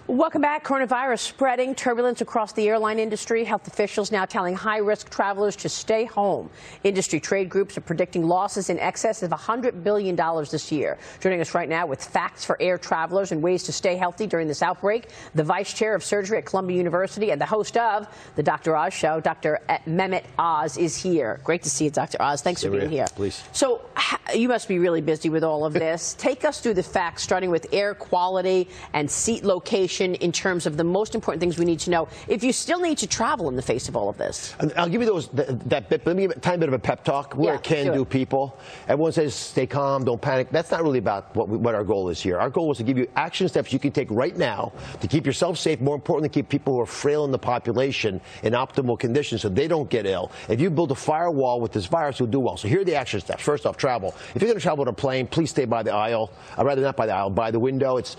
Welcome back. Coronavirus spreading, turbulence across the airline industry. Health officials now telling high-risk travelers to stay home. Industry trade groups are predicting losses in excess of $100 billion this year. Joining us right now with facts for air travelers and ways to stay healthy during this outbreak, the vice chair of surgery at Columbia University and the host of the Dr. Oz Show, Dr. Mehmet Oz, is here. Great to see you, Dr. Oz. Thanks for being here. Please. So you must be really busy with all of this. Take us through the facts, starting with air quality and seat location, in terms of the most important things we need to know if you still need to travel in the face of all of this. I'll give you that bit, but let me give a tiny bit of a pep talk. We're a can-do people. Everyone says stay calm, don't panic. That's not really about what our goal is here. Our goal is to give you action steps you can take right now to keep yourself safe, more importantly, keep people who are frail in the population in optimal conditions so they don't get ill. If you build a firewall with this virus, you'll do well. So here are the action steps. First off, travel. If you're going to travel on a plane, please stay by the aisle. I'd rather not by the aisle, by the window. It's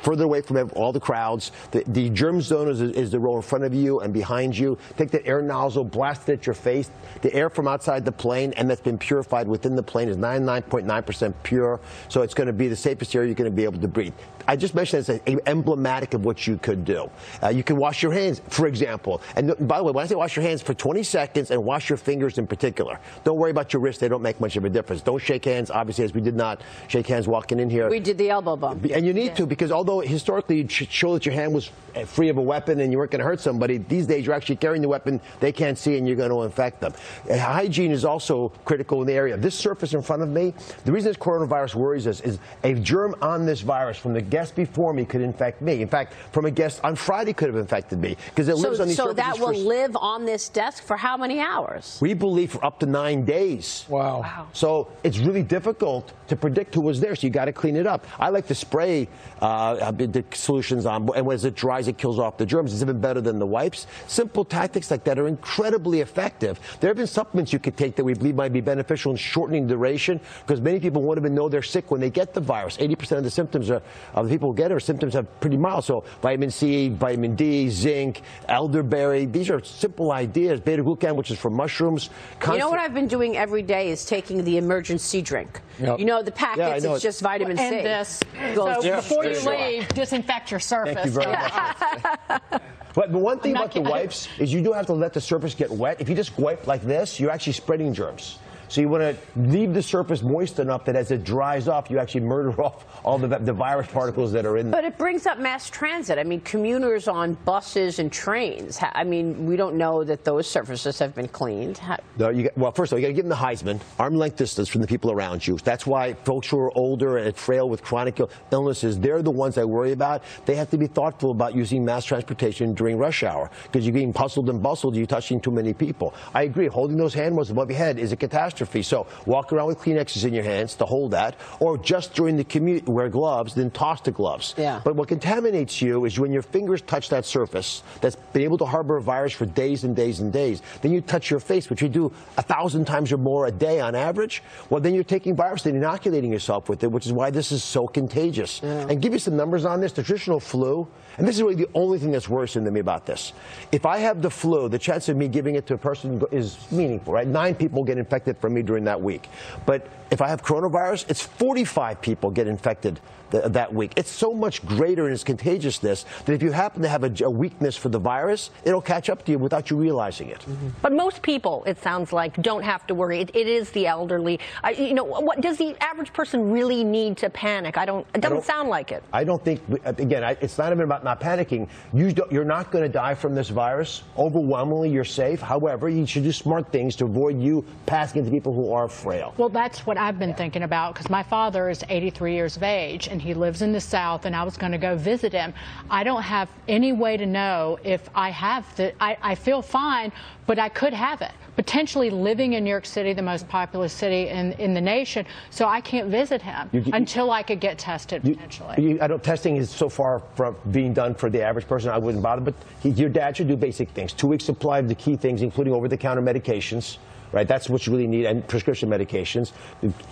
further away from all the crowds. The germ zone is the row in front of you and behind you. Take the air nozzle, blast it at your face. The air from outside the plane and that's been purified within the plane is 99.9% pure. So it's going to be the safest air you're going to be able to breathe. I just mentioned it's emblematic of what you could do. You can wash your hands, for example. And by the way, when I say wash your hands, for 20 seconds and wash your fingers in particular. Don't worry about your wrists. They don't make much of a difference. Don't shake hands, obviously, as we did not shake hands walking in here. We did the elbow bump. And you need to, because although historically you'd show that your hand was free of a weapon and you weren't going to hurt somebody, these days you're actually carrying the weapon, they can't see, and you're going to infect them. Hygiene is also critical in the area. This surface in front of me, the reason this coronavirus worries us is a germ on this virus from the guest before me could infect me. In fact, from a guest on Friday could have infected me because it lives on these surfaces. So that will live on this desk for how many hours? We believe for up to 9 days. Wow. So it's really difficult to predict who was there, so you got to clean it up. I like to spray the solutions on, and as it dries, it kills off the germs. It's even better than the wipes. Simple tactics like that are incredibly effective. There have been supplements you could take that we believe might be beneficial in shortening duration, because many people won't even know they're sick when they get the virus. 80% of the symptoms of the people who get it are symptoms are pretty mild. So vitamin C, vitamin D, zinc, elderberry, these are simple ideas. Beta-glucan, which is from mushrooms. You know what I've been doing every day is taking the emergency drink. Yep. You know, the packets, it's just vitamin C. And this. So before you leave, disinfect your surface. Thank you very much. But the one thing about the wipes is you do have to let the surface get wet. If you just wipe like this, you're actually spreading germs. So you want to leave the surface moist enough that as it dries off, you actually murder off all the virus particles that are in there. But it brings up mass transit. I mean, commuters on buses and trains. I mean, we don't know that those surfaces have been cleaned. Well, first of all, you got to give them the Heisman, arm length distance from the people around you. That's why folks who are older and frail with chronic illnesses, they're the ones I worry about. They have to be thoughtful about using mass transportation during rush hour, because you're getting hustled and bustled, you're touching too many people. I agree. Holding those hand motions above your head is a catastrophe. So walk around with Kleenexes in your hands to hold that, or just during the commute, wear gloves, then toss the gloves. Yeah. But what contaminates you is when your fingers touch that surface that's been able to harbor a virus for days and days and days. Then you touch your face, which you do 1,000 times or more a day on average. Well, then you're taking virus and inoculating yourself with it, which is why this is so contagious. Yeah. And give you some numbers on this. The traditional flu, and this is really the only thing that's worrisome to me about this. If I have the flu, the chance of me giving it to a person is meaningful, right? 9 people get infected from me during that week. But if I have coronavirus, it's 45 people get infected that week. It's so much greater in its contagiousness that if you happen to have a weakness for the virus, it'll catch up to you without you realizing it. Mm-hmm. But most people, it sounds like, don't have to worry. It is the elderly. You know, what does the average person really need to panic? It doesn't sound like it. I don't think, again, it's not even about not panicking. You're not going to die from this virus. Overwhelmingly, you're safe. However, you should do smart things to avoid you passing it to people who are frail. Well, that's what I've been thinking about, because my father is 83 years of age, and he lives in the South, and I was going to go visit him. I don't have any way to know if I have I feel fine, but I could have it. Potentially living in New York City, the most populous city in the nation, so I can't visit him until I could get tested, potentially. I don't, testing is so far from being done for the average person, I wouldn't bother, but your dad should do basic things. 2 weeks supply of the key things, including over-the-counter medications. Right, that's what you really need, and prescription medications.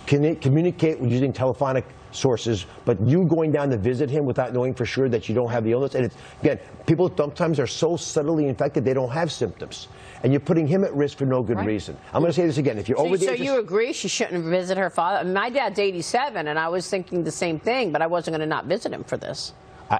Communicate using telephonic sources, but you going down to visit him without knowing for sure that you don't have the illness, and again, people sometimes are so subtly infected they don't have symptoms, and you're putting him at risk for no good reason. I'm going to say this again: if you're over the age, so you agree she shouldn't visit her father? I mean, my dad's 87, and I was thinking the same thing, but I wasn't going to not visit him for this.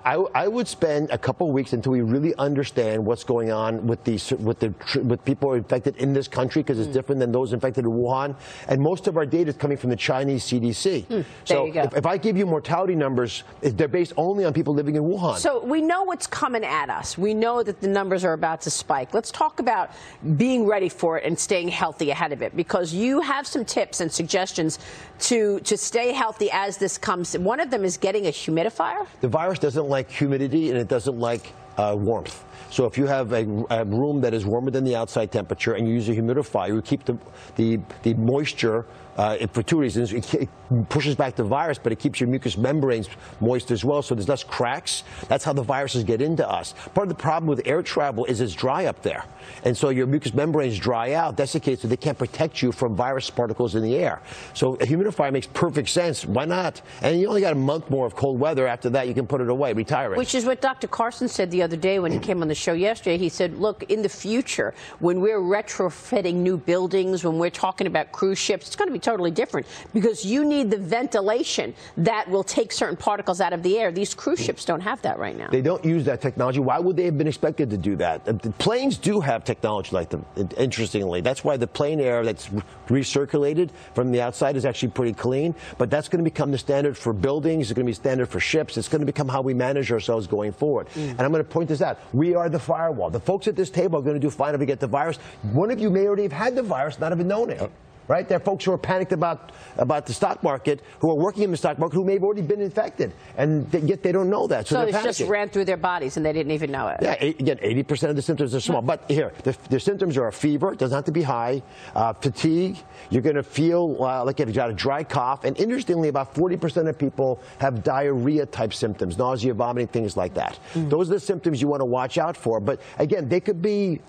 I would spend a couple of weeks until we really understand what's going on with people who are infected in this country, because it's different than those infected in Wuhan. And most of our data is coming from the Chinese CDC. So if I give you mortality numbers, they're based only on people living in Wuhan. So we know what's coming at us. We know that the numbers are about to spike. Let's talk about being ready for it and staying healthy ahead of it, because you have some tips and suggestions to stay healthy as this comes. One of them is getting a humidifier. The virus doesn't like humidity, and it doesn't like warmth. So if you have a room that is warmer than the outside temperature and you use a humidifier, you keep the moisture for two reasons. It pushes back the virus, but it keeps your mucous membranes moist as well, so there's less cracks. That's how the viruses get into us. Part of the problem with air travel is it's dry up there. And so your mucous membranes dry out, desiccate, so they can't protect you from virus particles in the air. So a humidifier makes perfect sense. Why not? And you only got a month more of cold weather. After that, you can put it away, retire it. Which is what Dr. Carson said the other day when he came on the show yesterday. He said, look, in the future, when we're retrofitting new buildings, when we're talking about cruise ships, it's going to be totally different, because you need the ventilation that will take certain particles out of the air. These cruise ships don't have that right now. They don't use that technology. Why would they have been expected to do that? The planes do have technology like them, interestingly. That's why the plane air that's recirculated from the outside is actually pretty clean. But that's going to become the standard for buildings. It's going to be standard for ships. It's going to become how we manage ourselves going forward. And I'm going to point this out. We are the firewall. The folks at this table are going to do fine if we get the virus. One of you may already have had the virus, not even known it. Right? There are folks who are panicked about the stock market, who are working in the stock market, who may have already been infected, and yet they don't know that. So it just ran through their bodies and they didn't even know it. Yeah, again, 80% of the symptoms are small. But here, the symptoms are a fever, it doesn't have to be high, fatigue, you're going to feel like you've got a dry cough, and interestingly, about 40% of people have diarrhea-type symptoms, nausea, vomiting, things like that. Those are the symptoms you want to watch out for. But again, they could be,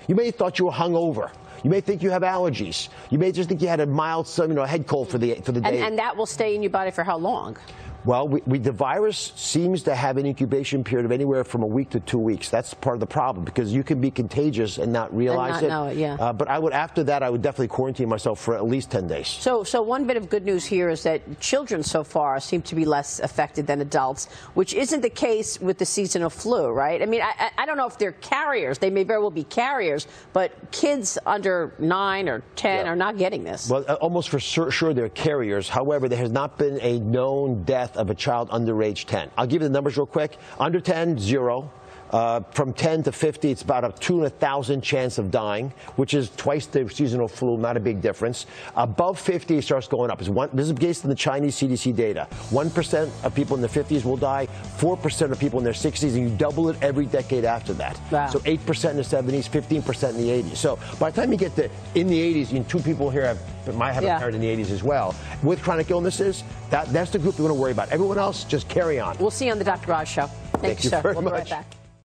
you may have thought you were hungover. You may think you have allergies. You may just think you had a mild, head cold for the day. And that will stay in your body for how long? Well, the virus seems to have an incubation period of anywhere from a week to 2 weeks. That's part of the problem, because you can be contagious and not realize and not know it, yeah. But after that, I would definitely quarantine myself for at least 10 days. So one bit of good news here is that children so far seem to be less affected than adults, which isn't the case with the seasonal flu, right? I mean, I don't know if they're carriers. They may very well be carriers, but kids under 9 or 10 are not getting this. Well, almost for sure they're carriers. However, there has not been a known death of a child under age 10. I'll give you the numbers real quick. Under 10, 0. From 10 to 50, it's about a 2 in 1,000 chance of dying, which is twice the seasonal flu, not a big difference. Above 50, it starts going up. This is based on the Chinese CDC data. 1% of people in their 50s will die, 4% of people in their 60s, and you double it every decade after that. Wow. So 8% in the 70s, 15% in the 80s. So by the time you get in the 80s, 2 people here might have a parent in the 80s as well. With chronic illnesses, that's the group you want to worry about. Everyone else, just carry on. We'll see you on the Dr. Oz Show. Thank you, sir. Very We'll much. be right back.